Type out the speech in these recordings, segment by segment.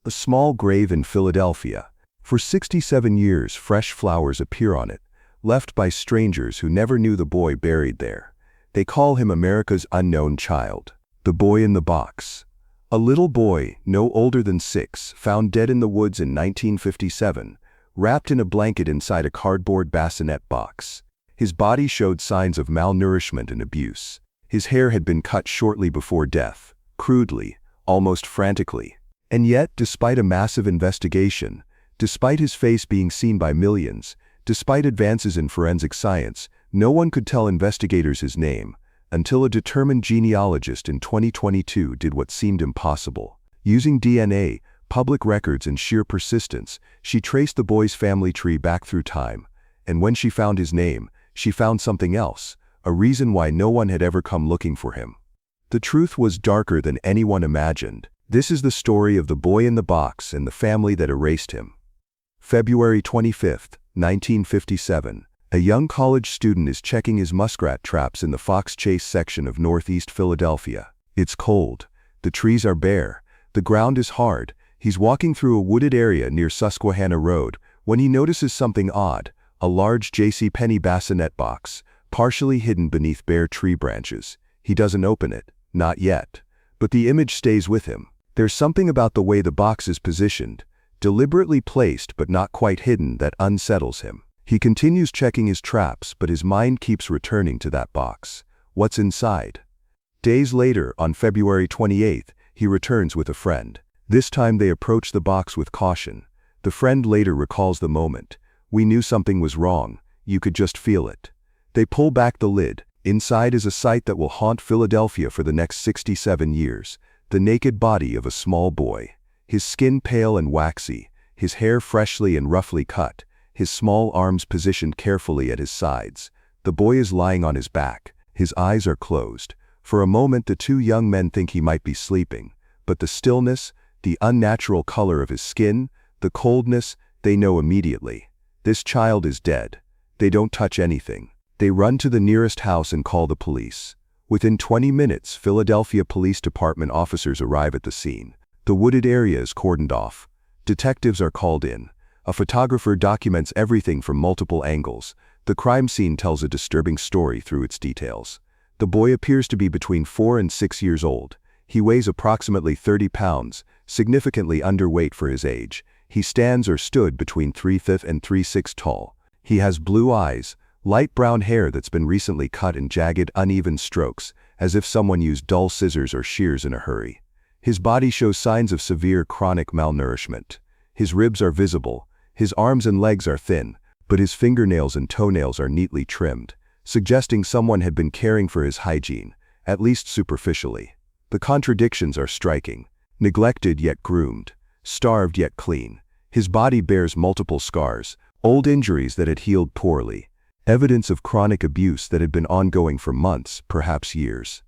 A small grave in Philadelphia. For 67 years, fresh flowers appear on it, left by strangers who never knew the boy buried there. They call him America's unknown child. The boy in the box. A little boy, no older than 6, found dead in the woods in 1957, wrapped in a blanket inside a cardboard bassinet box. His body showed signs of malnourishment and abuse. His hair had been cut shortly before death, crudely, almost frantically. And yet, despite a massive investigation, despite his face being seen by millions, despite advances in forensic science, no one could tell investigators his name, until a determined genealogist in 2022 did what seemed impossible. Using DNA, public records, and sheer persistence, she traced the boy's family tree back through time, and when she found his name, she found something else, a reason why no one had ever come looking for him. The truth was darker than anyone imagined. This is the story of the boy in the box and the family that erased him. February 25, 1957. A young college student is checking his muskrat traps in the Fox Chase section of northeast Philadelphia. It's cold. The trees are bare. The ground is hard. He's walking through a wooded area near Susquehanna Road when he notices something odd, a large JCPenney bassinet box, partially hidden beneath bare tree branches. He doesn't open it, not yet. But the image stays with him. There's something about the way the box is positioned, deliberately placed but not quite hidden, that unsettles him. He continues checking his traps, but his mind keeps returning to that box. What's inside? Days later, on February 28, he returns with a friend. This time they approach the box with caution. The friend later recalls the moment. "We knew something was wrong. You could just feel it." They pull back the lid. Inside is a sight that will haunt Philadelphia for the next 67 years. The naked body of a small boy. His skin pale and waxy, his hair freshly and roughly cut, his small arms positioned carefully at his sides. The boy is lying on his back. His eyes are closed. For a moment the two young men think he might be sleeping, but the stillness, the unnatural color of his skin, the coldness, they know immediately. This child is dead. They don't touch anything. They run to the nearest house and call the police. Within 20 minutes, Philadelphia Police Department officers arrive at the scene. The wooded area is cordoned off. Detectives are called in. A photographer documents everything from multiple angles. The crime scene tells a disturbing story through its details. The boy appears to be between 4 and 6 years old. He weighs approximately 30 pounds, significantly underweight for his age. He stands or stood between 3'5" and 3'6" tall. He has blue eyes, light brown hair that's been recently cut in jagged, uneven strokes, as if someone used dull scissors or shears in a hurry. His body shows signs of severe chronic malnourishment. His ribs are visible. His arms and legs are thin, but his fingernails and toenails are neatly trimmed, suggesting someone had been caring for his hygiene, at least superficially. The contradictions are striking. Neglected yet groomed, starved yet clean. His body bears multiple scars, old injuries that had healed poorly, evidence of chronic abuse that had been ongoing for months, perhaps years.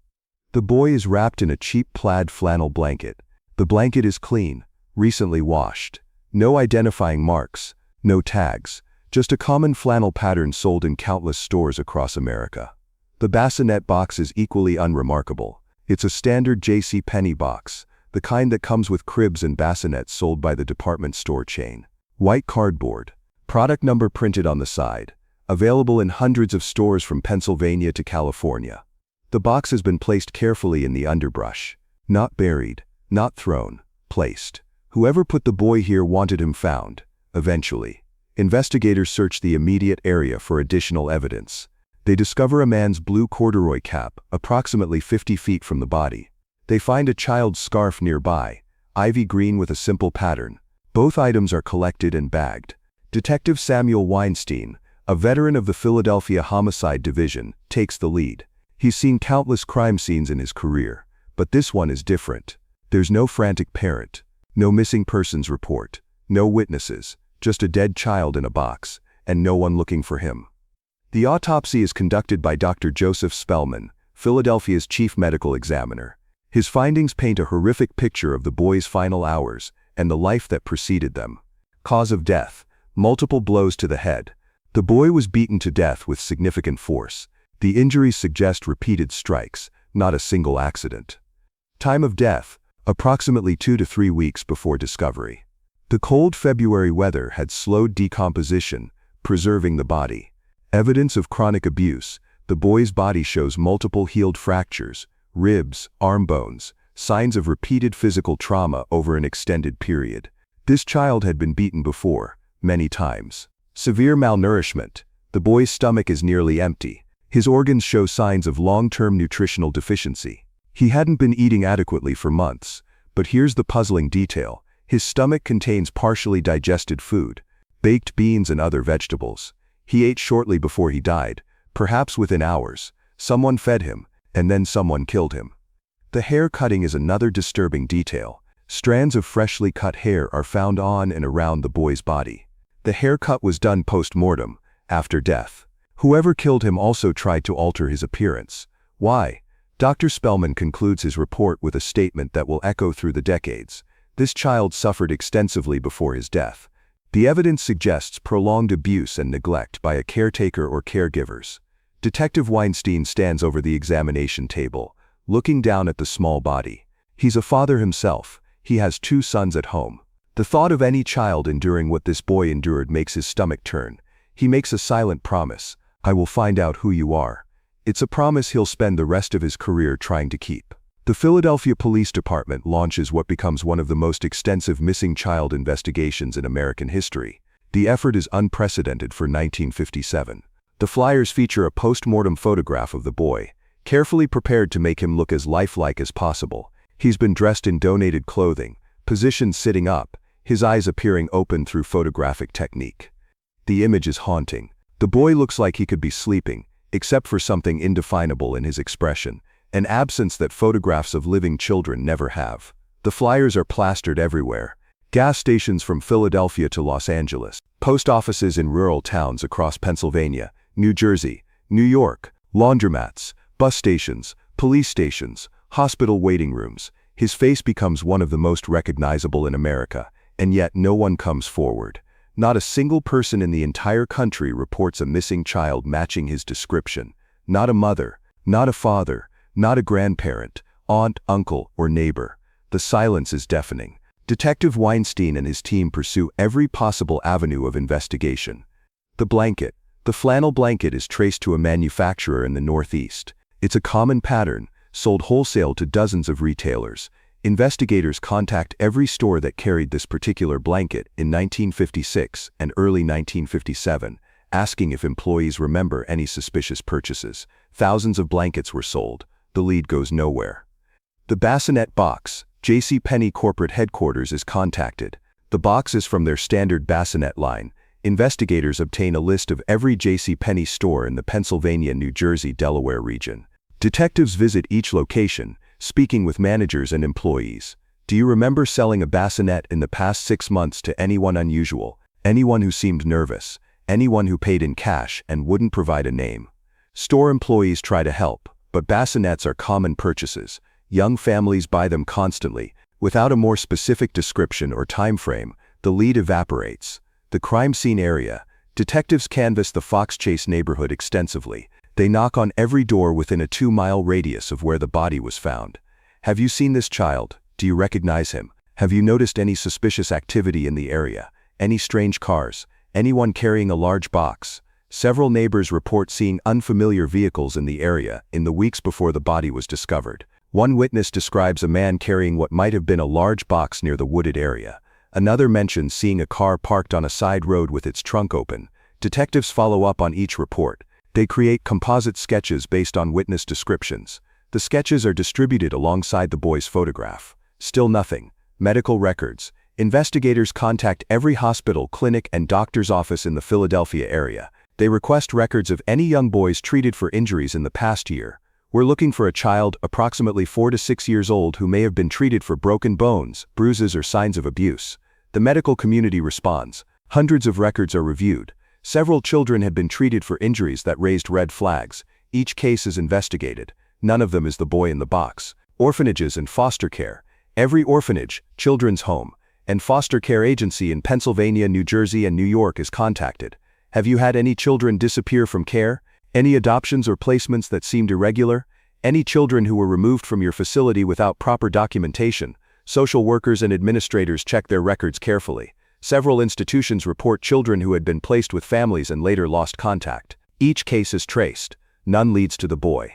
The boy is wrapped in a cheap plaid flannel blanket. The blanket is clean, recently washed. No identifying marks, no tags, just a common flannel pattern sold in countless stores across America. The bassinet box is equally unremarkable. It's a standard JCPenney box, the kind that comes with cribs and bassinets sold by the department store chain. White cardboard, product number printed on the side, available in hundreds of stores from Pennsylvania to California. The box has been placed carefully in the underbrush. Not buried, not thrown, placed. Whoever put the boy here wanted him found, eventually. Investigators search the immediate area for additional evidence. They discover a man's blue corduroy cap, approximately 50 feet from the body. They find a child's scarf nearby, ivy green with a simple pattern. Both items are collected and bagged. Detective Samuel Weinstein, a veteran of the Philadelphia Homicide Division, takes the lead. He's seen countless crime scenes in his career, but this one is different. There's no frantic parent, no missing persons report, no witnesses, just a dead child in a box, and no one looking for him. The autopsy is conducted by Dr. Joseph Spellman, Philadelphia's chief medical examiner. His findings paint a horrific picture of the boy's final hours and the life that preceded them. Cause of death: multiple blows to the head. The boy was beaten to death with significant force. The injuries suggest repeated strikes, not a single accident. Time of death: approximately 2 to 3 weeks before discovery. The cold February weather had slowed decomposition, preserving the body. Evidence of chronic abuse: the boy's body shows multiple healed fractures, ribs, arm bones, signs of repeated physical trauma over an extended period. This child had been beaten before, many times. Severe malnourishment: the boy's stomach is nearly empty. His organs show signs of long-term nutritional deficiency. He hadn't been eating adequately for months, but here's the puzzling detail. His stomach contains partially digested food, baked beans and other vegetables. He ate shortly before he died, perhaps within hours. Someone fed him, and then someone killed him. The hair cutting is another disturbing detail. Strands of freshly cut hair are found on and around the boy's body. The haircut was done post-mortem, after death. Whoever killed him also tried to alter his appearance. Why? Dr. Spellman concludes his report with a statement that will echo through the decades. This child suffered extensively before his death. The evidence suggests prolonged abuse and neglect by a caretaker or caregivers. Detective Weinstein stands over the examination table, looking down at the small body. He's a father himself. He has 2 sons at home. The thought of any child enduring what this boy endured makes his stomach turn. He makes a silent promise: "I will find out who you are." It's a promise he'll spend the rest of his career trying to keep. The Philadelphia Police Department launches what becomes one of the most extensive missing child investigations in American history. The effort is unprecedented for 1957. The flyers feature a post-mortem photograph of the boy, carefully prepared to make him look as lifelike as possible. He's been dressed in donated clothing, positioned sitting up, his eyes appearing open through photographic technique. The image is haunting. The boy looks like he could be sleeping, except for something indefinable in his expression, an absence that photographs of living children never have. The flyers are plastered everywhere. Gas stations from Philadelphia to Los Angeles, post offices in rural towns across Pennsylvania, New Jersey, New York, laundromats, bus stations, police stations, hospital waiting rooms. His face becomes one of the most recognizable in America, and yet no one comes forward. Not a single person in the entire country reports a missing child matching his description. Not a mother, not a father, not a grandparent, aunt, uncle, or neighbor. The silence is deafening. Detective Weinstein and his team pursue every possible avenue of investigation. The blanket. The flannel blanket is traced to a manufacturer in the Northeast. It's a common pattern, sold wholesale to dozens of retailers. Investigators contact every store that carried this particular blanket in 1956 and early 1957, asking if employees remember any suspicious purchases. Thousands of blankets were sold. The lead goes nowhere. The bassinet box. JCPenney corporate headquarters is contacted. The box is from their standard bassinet line. Investigators obtain a list of every JCPenney store in the Pennsylvania, New Jersey, Delaware region. Detectives visit each location, speaking with managers and employees. Do you remember selling a bassinet in the past 6 months to anyone unusual, anyone who seemed nervous, anyone who paid in cash and wouldn't provide a name? Store employees try to help, but bassinets are common purchases. Young families buy them constantly. Without a more specific description or time frame, the lead evaporates. The crime scene area. Detectives canvass the Fox Chase neighborhood extensively. They knock on every door within a 2-mile radius of where the body was found. Have you seen this child? Do you recognize him? Have you noticed any suspicious activity in the area? Any strange cars? Anyone carrying a large box? Several neighbors report seeing unfamiliar vehicles in the area in the weeks before the body was discovered. One witness describes a man carrying what might have been a large box near the wooded area. Another mentions seeing a car parked on a side road with its trunk open. Detectives follow up on each report. They create composite sketches based on witness descriptions. The sketches are distributed alongside the boy's photograph. Still nothing. Medical records. Investigators contact every hospital, clinic, and doctor's office in the Philadelphia area. They request records of any young boys treated for injuries in the past year. We're looking for a child approximately 4 to 6 years old who may have been treated for broken bones, bruises, or signs of abuse. The medical community responds. Hundreds of records are reviewed. Several children had been treated for injuries that raised red flags. Each case is investigated. None of them is the boy in the box. Orphanages and foster care. Every orphanage, children's home, and foster care agency in Pennsylvania, New Jersey, and New York is contacted. Have you had any children disappear from care? Any adoptions or placements that seemed irregular? Any children who were removed from your facility without proper documentation? Social workers and administrators check their records carefully. Several institutions report children who had been placed with families and later lost contact. Each case is traced. None leads to the boy.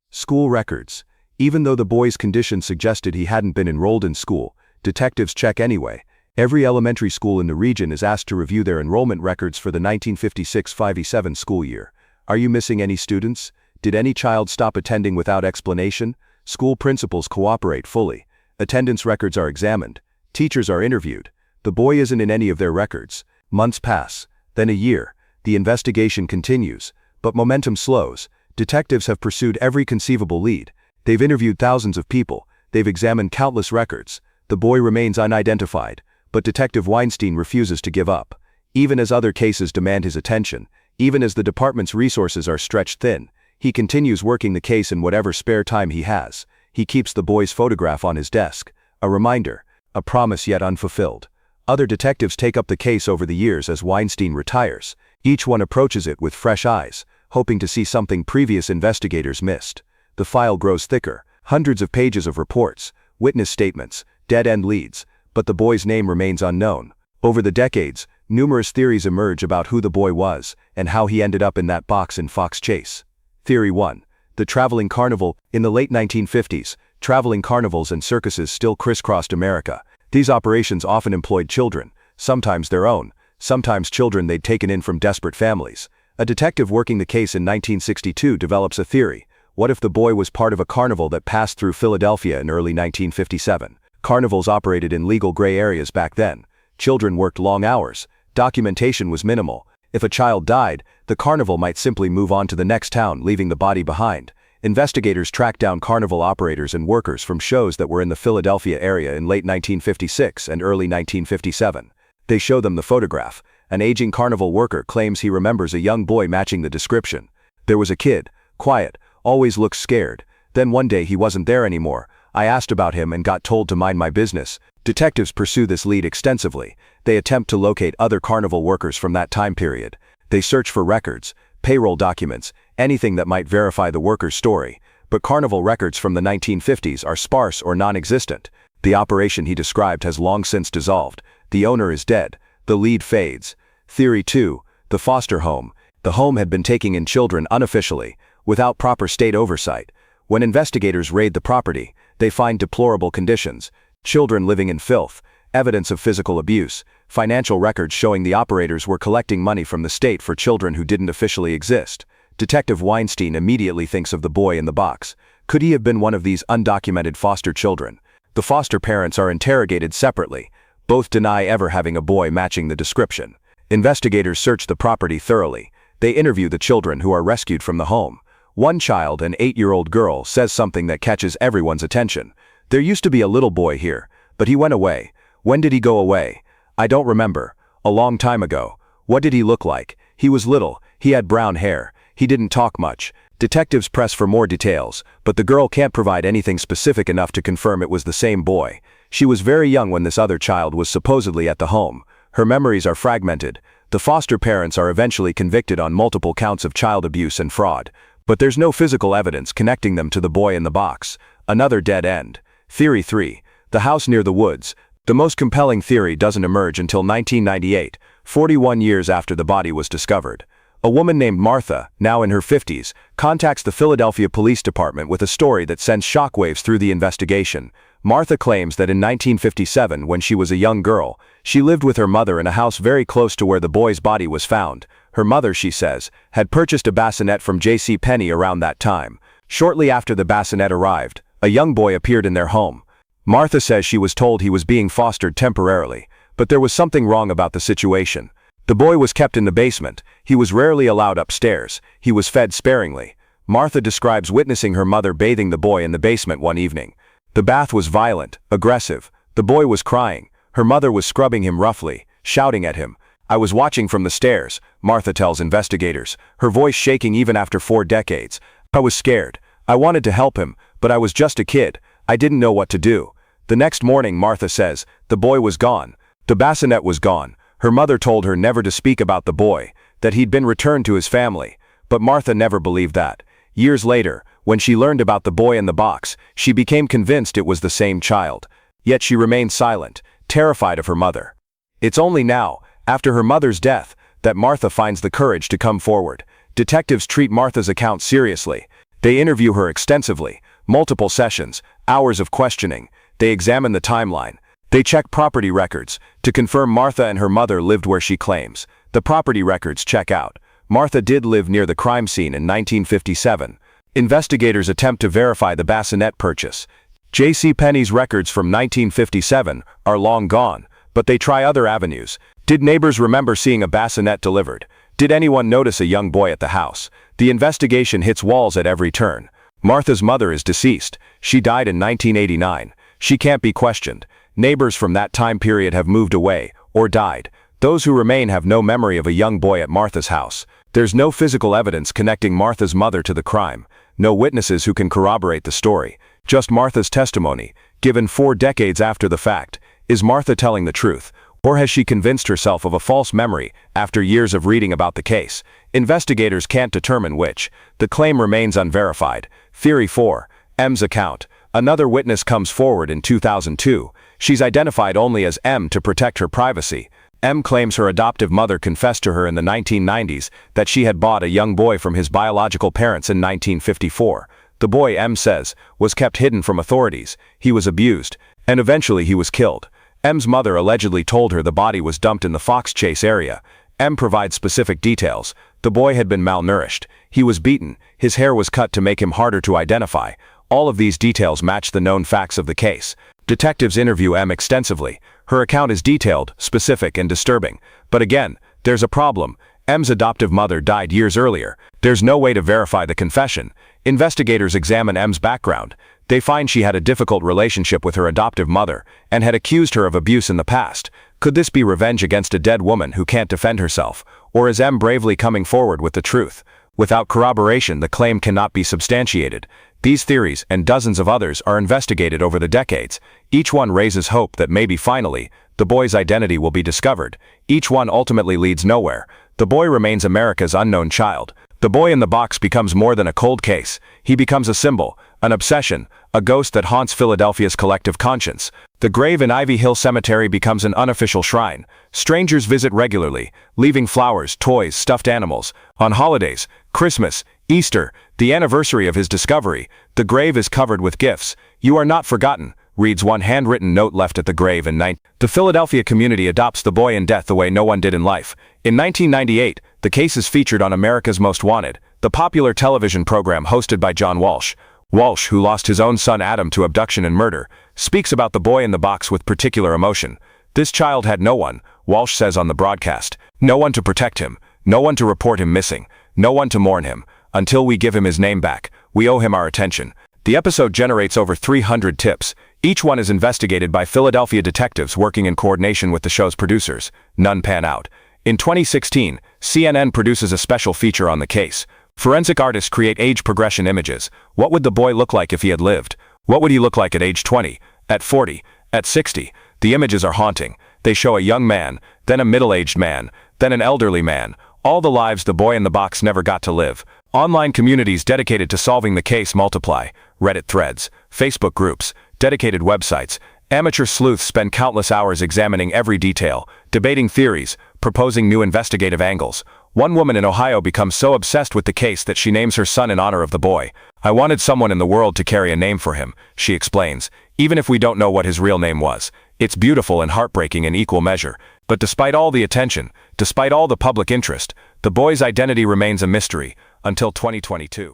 School records. Even though the boy's condition suggested he hadn't been enrolled in school, detectives check anyway. Every elementary school in the region is asked to review their enrollment records for the 1956-57 school year. Are you missing any students? Did any child stop attending without explanation? School principals cooperate fully. Attendance records are examined. Teachers are interviewed. The boy isn't in any of their records. Months pass, then a year. The investigation continues, but momentum slows. Detectives have pursued every conceivable lead. They've interviewed thousands of people. They've examined countless records. The boy remains unidentified, but Detective Weinstein refuses to give up. Even as other cases demand his attention, even as the department's resources are stretched thin, he continues working the case in whatever spare time he has. He keeps the boy's photograph on his desk, a reminder, a promise yet unfulfilled. Other detectives take up the case over the years as Weinstein retires. Each one approaches it with fresh eyes, hoping to see something previous investigators missed. The file grows thicker, hundreds of pages of reports, witness statements, dead-end leads, but the boy's name remains unknown. Over the decades, numerous theories emerge about who the boy was and how he ended up in that box in Fox Chase. Theory 1. The traveling carnival. In the late 1950s, traveling carnivals and circuses still crisscrossed America. These operations often employed children, sometimes their own, sometimes children they'd taken in from desperate families. A detective working the case in 1962 develops a theory. What if the boy was part of a carnival that passed through Philadelphia in early 1957? Carnivals operated in legal gray areas back then. Children worked long hours. Documentation was minimal. If a child died, the carnival might simply move on to the next town, leaving the body behind. Investigators tracked down carnival operators and workers from shows that were in the Philadelphia area in late 1956 and early 1957. They show them the photograph. An aging carnival worker claims he remembers a young boy matching the description. There was a kid, quiet, always looked scared. Then one day he wasn't there anymore. I asked about him and got told to mind my business. Detectives pursue this lead extensively. They attempt to locate other carnival workers from that time period. They search for records, payroll documents, anything that might verify the worker's story. But carnival records from the 1950s are sparse or non-existent. The operation he described has long since dissolved. The owner is dead. The lead fades. Theory 2. The foster home. The home had been taking in children unofficially, without proper state oversight. When investigators raid the property, they find deplorable conditions. Children living in filth, evidence of physical abuse, financial records showing the operators were collecting money from the state for children who didn't officially exist. Detective Weinstein immediately thinks of the boy in the box. Could he have been one of these undocumented foster children? The foster parents are interrogated separately. Both deny ever having a boy matching the description. Investigators search the property thoroughly. They interview the children who are rescued from the home. One child, an 8-year-old girl, says something that catches everyone's attention. There used to be a little boy here, but he went away. When did he go away? I don't remember. A long time ago. What did he look like? He was little. He had brown hair. He didn't talk much. Detectives press for more details, but the girl can't provide anything specific enough to confirm it was the same boy. She was very young when this other child was supposedly at the home. Her memories are fragmented. The foster parents are eventually convicted on multiple counts of child abuse and fraud, but there's no physical evidence connecting them to the boy in the box. Another dead end. Theory 3. The house near the woods. The most compelling theory doesn't emerge until 1998, 41 years after the body was discovered. A woman named Martha, now in her 50s, contacts the Philadelphia Police Department with a story that sends shockwaves through the investigation. Martha claims that in 1957, when she was a young girl, she lived with her mother in a house very close to where the boy's body was found. Her mother, she says, had purchased a bassinet from JCPenney around that time. Shortly after the bassinet arrived, a young boy appeared in their home. Martha says she was told he was being fostered temporarily, but there was something wrong about the situation. The boy was kept in the basement. He was rarely allowed upstairs. He was fed sparingly. Martha describes witnessing her mother bathing the boy in the basement one evening. The bath was violent, aggressive. The boy was crying. Her mother was scrubbing him roughly, shouting at him. I was watching from the stairs, Martha tells investigators, her voice shaking even after 4 decades. I was scared. I wanted to help him, but I was just a kid. I didn't know what to do. The next morning, Martha says, the boy was gone. The bassinet was gone. Her mother told her never to speak about the boy, that he'd been returned to his family. But Martha never believed that. Years later, when she learned about the boy in the box, she became convinced it was the same child. Yet she remains silent, terrified of her mother. It's only now, after her mother's death, that Martha finds the courage to come forward. Detectives treat Martha's account seriously. They interview her extensively, multiple sessions, hours of questioning. They examine the timeline. They check property records to confirm Martha and her mother lived where she claims. The property records check out. Martha did live near the crime scene in 1957. Investigators attempt to verify the bassinet purchase. JCPenney's records from 1957 are long gone, but they try other avenues. Did neighbors remember seeing a bassinet delivered? Did anyone notice a young boy at the house? The investigation hits walls at every turn. Martha's mother is deceased. She died in 1989. She can't be questioned. Neighbors from that time period have moved away or died. Those who remain have no memory of a young boy at Martha's house. There's no physical evidence connecting Martha's mother to the crime. No witnesses who can corroborate the story. Just Martha's testimony, given 4 decades after the fact. Is Martha telling the truth? Or has she convinced herself of a false memory after years of reading about the case? Investigators can't determine which. The claim remains unverified. Theory 4. M's account. Another witness comes forward in 2002. She's identified only as M to protect her privacy. M claims her adoptive mother confessed to her in the 1990s that she had bought a young boy from his biological parents in 1954. The boy, M says, was kept hidden from authorities. He was abused, and eventually he was killed. M's mother allegedly told her the body was dumped in the Fox Chase area. M provides specific details. The boy had been malnourished. He was beaten. His hair was cut to make him harder to identify. All of these details match the known facts of the case. Detectives interview M extensively. Her account is detailed, specific, and disturbing. But again, there's a problem. M's adoptive mother died years earlier. There's no way to verify the confession. Investigators examine M's background. They find she had a difficult relationship with her adoptive mother and had accused her of abuse in the past. Could this be revenge against a dead woman who can't defend herself? Or is M bravely coming forward with the truth? Without corroboration, the claim cannot be substantiated. These theories and dozens of others are investigated over the decades. Each one raises hope that maybe finally, the boy's identity will be discovered. Each one ultimately leads nowhere. The boy remains America's unknown child. The boy in the box becomes more than a cold case. He becomes a symbol, an obsession, a ghost that haunts Philadelphia's collective conscience. The grave in Ivy Hill Cemetery becomes an unofficial shrine. Strangers visit regularly, leaving flowers, toys, stuffed animals. On holidays, Christmas, Easter, the anniversary of his discovery, the grave is covered with gifts. "You are not forgotten," reads one handwritten note left at the grave in 19. The Philadelphia community adopts the boy in death the way no one did in life. In 1998, the case is featured on America's Most Wanted, the popular television program hosted by John Walsh. Walsh, who lost his own son Adam to abduction and murder, speaks about the boy in the box with particular emotion. "This child had no one," Walsh says on the broadcast. "No one to protect him, no one to report him missing, no one to mourn him. Until we give him his name back, we owe him our attention." The episode generates over 300 tips. Each one is investigated by Philadelphia detectives working in coordination with the show's producers. None pan out. In 2016, CNN produces a special feature on the case. Forensic artists create age progression images. What would the boy look like if he had lived? What would he look like at age 20, at 40, at 60? The images are haunting. They show a young man, then a middle-aged man, then an elderly man. All the lives the boy in the box never got to live. Online communities dedicated to solving the case multiply. Reddit threads, Facebook groups, dedicated websites. Amateur sleuths spend countless hours examining every detail, debating theories, proposing new investigative angles. One woman in Ohio becomes so obsessed with the case that she names her son in honor of the boy. "I wanted someone in the world to carry a name for him," she explains, "even if we don't know what his real name was. It's beautiful and heartbreaking in equal measure. But despite all the attention, despite all the public interest, the boy's identity remains a mystery until 2022.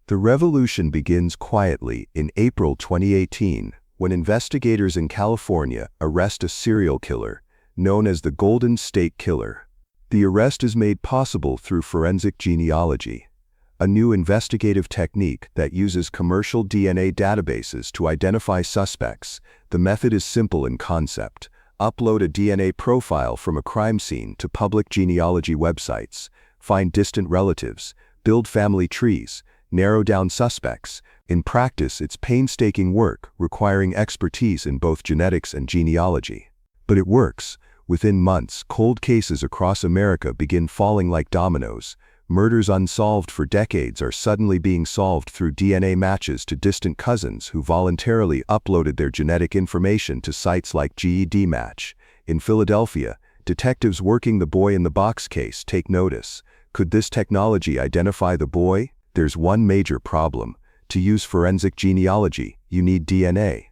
The revolution begins quietly in April 2018 when investigators in California arrest a serial killer known as the Golden State Killer. The arrest is made possible through forensic genealogy, a new investigative technique that uses commercial DNA databases to identify suspects. The method is simple in concept. Upload a DNA profile from a crime scene to public genealogy websites, find distant relatives, build family trees, narrow down suspects. In practice, it's painstaking work requiring expertise in both genetics and genealogy. But it works. Within months, cold cases across America begin falling like dominoes. Murders unsolved for decades are suddenly being solved through DNA matches to distant cousins who voluntarily uploaded their genetic information to sites like GEDmatch. In Philadelphia, detectives working the boy in the box case take notice. Could this technology identify the boy? There's one major problem. To use forensic genealogy, you need DNA.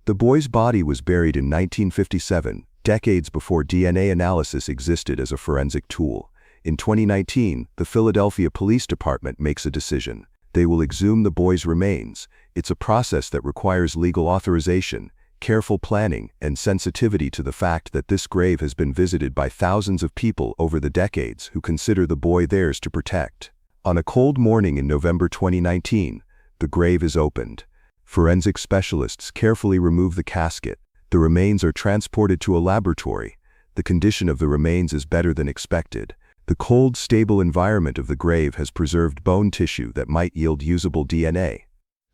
The boy's body was buried in 1957, decades before DNA analysis existed as a forensic tool. In 2019, the Philadelphia Police Department makes a decision. They will exhume the boy's remains. It's a process that requires legal authorization, careful planning, and sensitivity to the fact that this grave has been visited by thousands of people over the decades who consider the boy theirs to protect. On a cold morning in November 2019, the grave is opened. Forensic specialists carefully remove the casket. The remains are transported to a laboratory. The condition of the remains is better than expected. The cold, stable environment of the grave has preserved bone tissue that might yield usable DNA.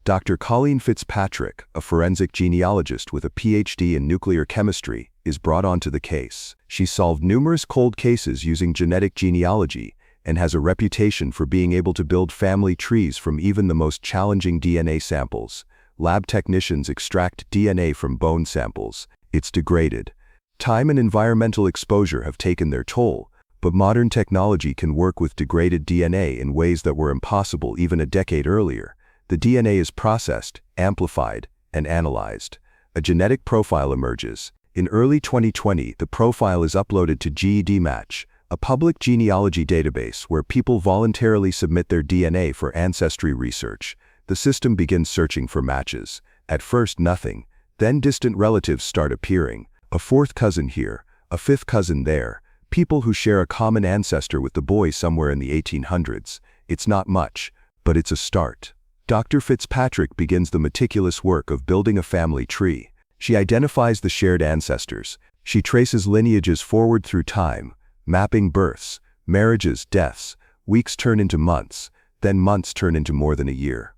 Dr. Colleen Fitzpatrick, a forensic genealogist with a PhD in nuclear chemistry, is brought onto the case. She solved numerous cold cases using genetic genealogy and has a reputation for being able to build family trees from even the most challenging DNA samples. Lab technicians extract DNA from bone samples. It's degraded. Time and environmental exposure have taken their toll, but modern technology can work with degraded DNA in ways that were impossible even a decade earlier. The DNA is processed, amplified, and analyzed. A genetic profile emerges. In early 2020, the profile is uploaded to GEDmatch, a public genealogy database where people voluntarily submit their DNA for ancestry research. The system begins searching for matches. At first, nothing. Then distant relatives start appearing. A fourth cousin here, a fifth cousin there. People who share a common ancestor with the boy somewhere in the 1800s. It's not much, but it's a start. Dr. Fitzpatrick begins the meticulous work of building a family tree. She identifies the shared ancestors. She traces lineages forward through time, mapping births, marriages, deaths. Weeks turn into months, then months turn into more than a year.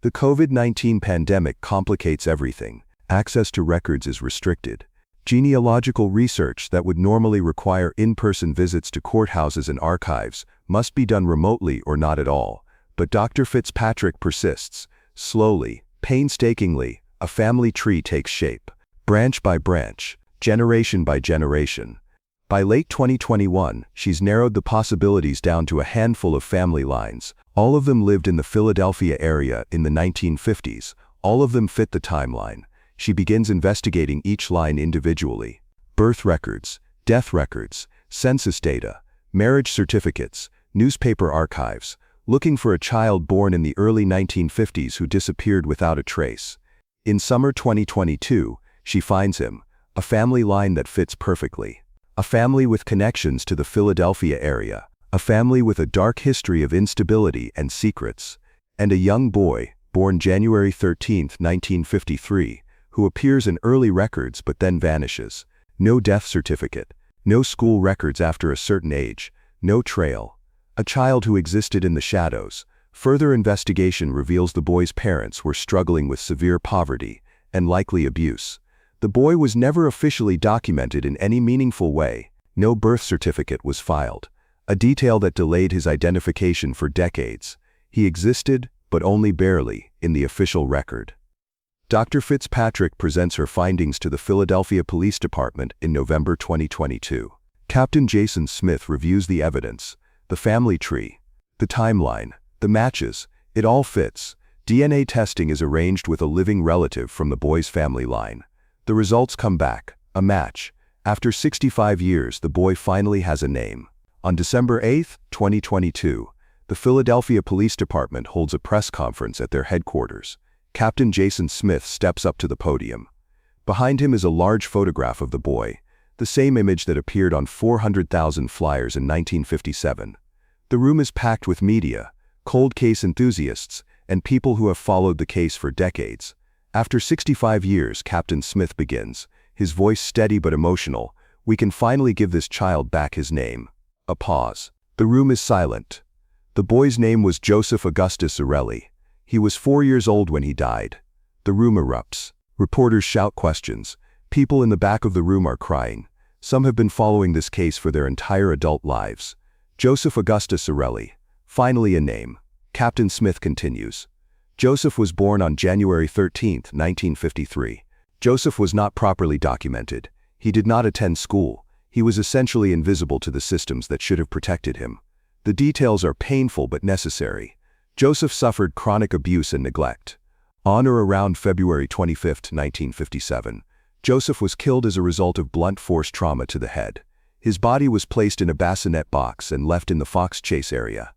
The COVID-19 pandemic complicates everything. Access to records is restricted. Genealogical research that would normally require in-person visits to courthouses and archives must be done remotely or not at all. But Dr. Fitzpatrick persists. Slowly, painstakingly, a family tree takes shape, branch by branch, generation by generation. By late 2021, she's narrowed the possibilities down to a handful of family lines. All of them lived in the Philadelphia area in the 1950s. All of them fit the timeline. She begins investigating each line individually. Birth records, death records, census data, marriage certificates, newspaper archives, looking for a child born in the early 1950s who disappeared without a trace. In summer 2022, she finds him, a family line that fits perfectly. A family with connections to the Philadelphia area, a family with a dark history of instability and secrets, and a young boy, born January 13, 1953, who appears in early records but then vanishes. No death certificate, no school records after a certain age, no trail. A child who existed in the shadows. Further investigation reveals the boy's parents were struggling with severe poverty and likely abuse. The boy was never officially documented in any meaningful way. No birth certificate was filed, a detail that delayed his identification for decades. He existed, but only barely, in the official record. Dr. Fitzpatrick presents her findings to the Philadelphia Police Department in November 2022. Captain Jason Smith reviews the evidence, the family tree, the timeline, the matches. It all fits. DNA testing is arranged with a living relative from the boy's family line. The results come back, a match. After 65 years, the boy finally has a name. On December 8, 2022, the Philadelphia Police Department holds a press conference at their headquarters. Captain Jason Smith steps up to the podium. Behind him is a large photograph of the boy, the same image that appeared on 400,000 flyers in 1957. The room is packed with media, cold case enthusiasts, and people who have followed the case for decades. After 65 years, Captain Smith begins, his voice steady but emotional. We can finally give this child back his name. A pause. The room is silent. The boy's name was Joseph Augustus Zarelli. He was 4 years old when he died. The room erupts. Reporters shout questions. People in the back of the room are crying. Some have been following this case for their entire adult lives. Joseph Augustus Zarelli, Finally, a name. Captain Smith continues. Joseph was born on January 13, 1953. Joseph was not properly documented. He did not attend school. He was essentially invisible to the systems that should have protected him. The details are painful but necessary. Joseph suffered chronic abuse and neglect. On or around February 25, 1957, Joseph was killed as a result of blunt force trauma to the head. His body was placed in a bassinet box and left in the Fox Chase area.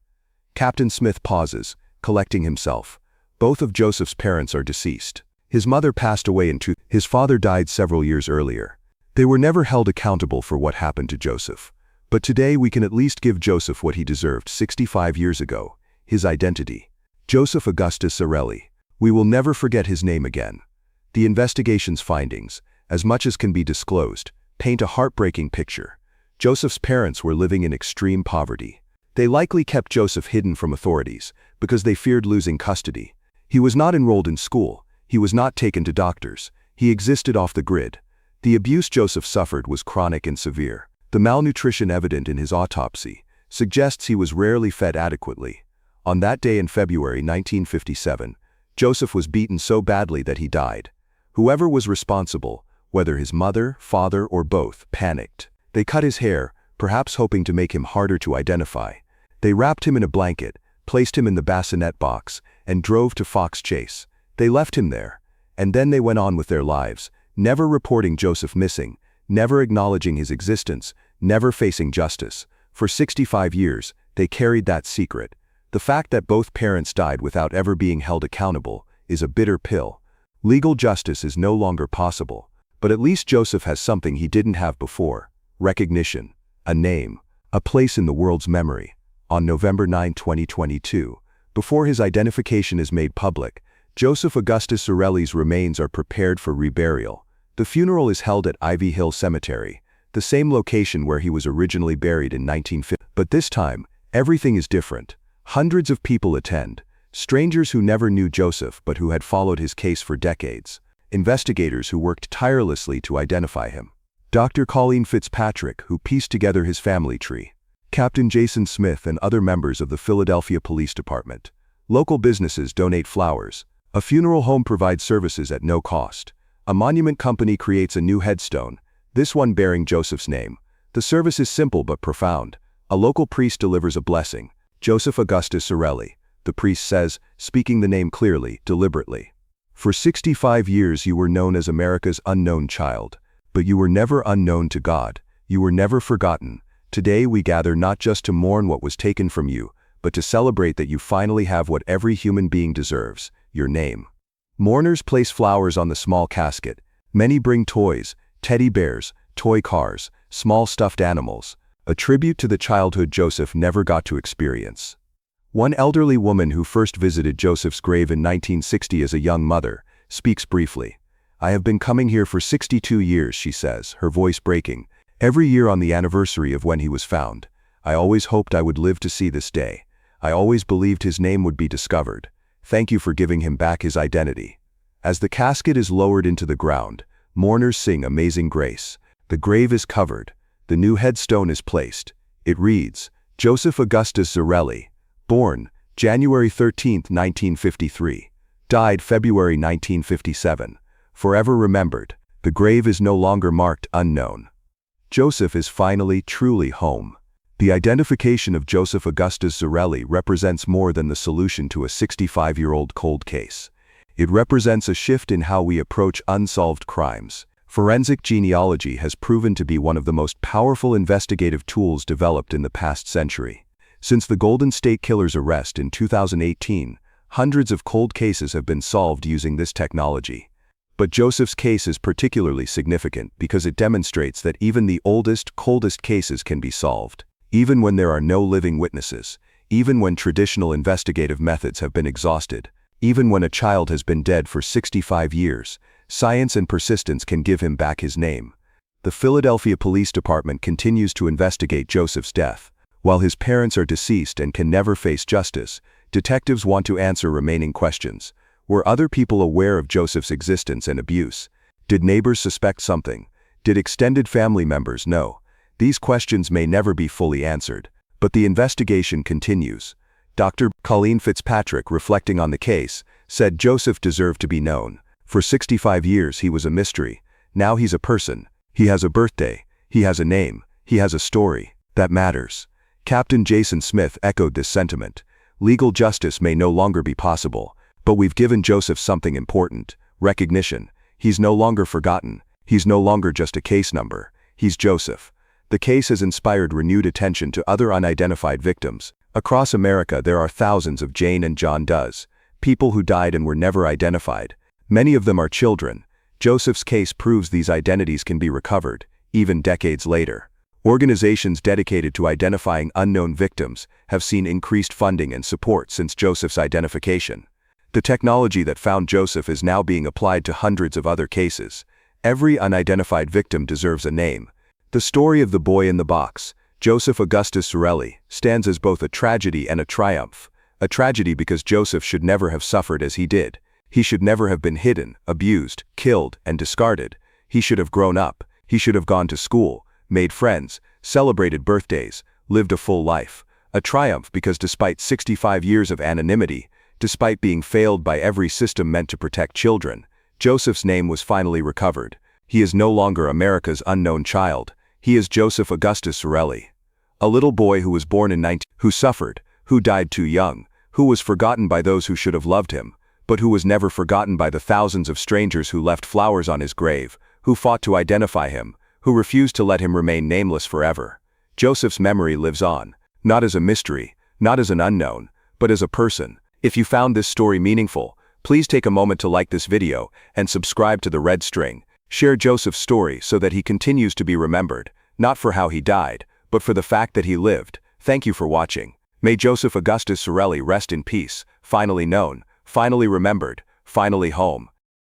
Captain Smith pauses, collecting himself. Both of Joseph's parents are deceased. His mother passed away in 2000. His father died several years earlier. They were never held accountable for what happened to Joseph. But today we can at least give Joseph what he deserved 65 years ago, his identity. Joseph Augustus Zarelli. We will never forget his name again. The investigation's findings, as much as can be disclosed, paint a heartbreaking picture. Joseph's parents were living in extreme poverty. They likely kept Joseph hidden from authorities because they feared losing custody. He was not enrolled in school. He was not taken to doctors. He existed off the grid. The abuse Joseph suffered was chronic and severe. The malnutrition evident in his autopsy suggests he was rarely fed adequately. On that day in February 1957, Joseph was beaten so badly that he died. Whoever was responsible, whether his mother, father, or both, panicked. They cut his hair, perhaps hoping to make him harder to identify. They wrapped him in a blanket, placed him in the bassinet box, and drove to Fox Chase. They left him there, and then they went on with their lives, never reporting Joseph missing, never acknowledging his existence, never facing justice. For 65 years, they carried that secret. The fact that both parents died without ever being held accountable is a bitter pill. Legal justice is no longer possible, but at least Joseph has something he didn't have before: recognition, a name, a place in the world's memory. On November 9, 2022, before his identification is made public, Joseph Augustus Zarelli's remains are prepared for reburial. The funeral is held at Ivy Hill Cemetery, the same location where he was originally buried in 1950. But this time, everything is different. Hundreds of people attend, strangers who never knew Joseph but who had followed his case for decades, investigators who worked tirelessly to identify him, Dr. Colleen Fitzpatrick, who pieced together his family tree, Captain Jason Smith and other members of the Philadelphia Police Department. Local businesses donate flowers. A funeral home provides services at no cost. A monument company creates a new headstone, this one bearing Joseph's name. The service is simple but profound. A local priest delivers a blessing. Joseph Augustus Zarelli, the priest says, speaking the name clearly, deliberately. For 65 years you were known as America's unknown child. But you were never unknown to God. You were never forgotten. Today we gather not just to mourn what was taken from you, but to celebrate that you finally have what every human being deserves: your name. Mourners place flowers on the small casket. Many bring toys, teddy bears, toy cars, small stuffed animals, a tribute to the childhood Joseph never got to experience. One elderly woman who first visited Joseph's grave in 1960 as a young mother speaks briefly. "I have been coming here for 62 years, she says, her voice breaking. Every year on the anniversary of when he was found. I always hoped I would live to see this day. I always believed his name would be discovered. Thank you for giving him back his identity." As the casket is lowered into the ground, mourners sing Amazing Grace. The grave is covered. The new headstone is placed. It reads, Joseph Augustus Zarelli, born January 13, 1953, died February 1957. Forever remembered. The grave is no longer marked unknown. Joseph is finally truly home. The identification of Joseph Augustus Zarelli represents more than the solution to a 65-year-old cold case. It represents a shift in how we approach unsolved crimes. Forensic genealogy has proven to be one of the most powerful investigative tools developed in the past century. Since the Golden State Killer's arrest in 2018, hundreds of cold cases have been solved using this technology. But Joseph's case is particularly significant because it demonstrates that even the oldest, coldest cases can be solved, even when there are no living witnesses, even when traditional investigative methods have been exhausted, even when a child has been dead for 65 years, science and persistence can give him back his name. The Philadelphia Police Department continues to investigate Joseph's death. While his parents are deceased and can never face justice, detectives want to answer remaining questions. Were other people aware of Joseph's existence and abuse? Did neighbors suspect something? Did extended family members know? These questions may never be fully answered, but the investigation continues. Dr. Colleen Fitzpatrick, reflecting on the case, said Joseph deserved to be known. For 65 years he was a mystery. Now he's a person. He has a birthday. He has a name. He has a story. That matters. Captain Jason Smith echoed this sentiment. Legal justice may no longer be possible, but we've given Joseph something important: recognition. He's no longer forgotten. He's no longer just a case number. He's Joseph. The case has inspired renewed attention to other unidentified victims. Across America there are thousands of Jane and John Does, people who died and were never identified. Many of them are children. Joseph's case proves these identities can be recovered, even decades later. Organizations dedicated to identifying unknown victims have seen increased funding and support since Joseph's identification. The technology that found Joseph is now being applied to hundreds of other cases. Every unidentified victim deserves a name. The story of the boy in the box, Joseph Augustus Zarelli, stands as both a tragedy and a triumph. A tragedy because Joseph should never have suffered as he did. He should never have been hidden, abused, killed, and discarded. He should have grown up. He should have gone to school, made friends, celebrated birthdays, lived a full life. A triumph because despite 65 years of anonymity, despite being failed by every system meant to protect children, Joseph's name was finally recovered. He is no longer America's unknown child. He is Joseph Augustus Zarelli. A little boy who was born in who suffered, who died too young, who was forgotten by those who should have loved him, but who was never forgotten by the thousands of strangers who left flowers on his grave, who fought to identify him, who refused to let him remain nameless forever. Joseph's memory lives on, not as a mystery, not as an unknown, but as a person. If you found this story meaningful, please take a moment to like this video and subscribe to The Red String. Share Joseph's story so that he continues to be remembered, not for how he died, but for the fact that he lived. Thank you for watching. May Joseph Augustus Zarelli rest in peace, finally known, finally remembered, finally home.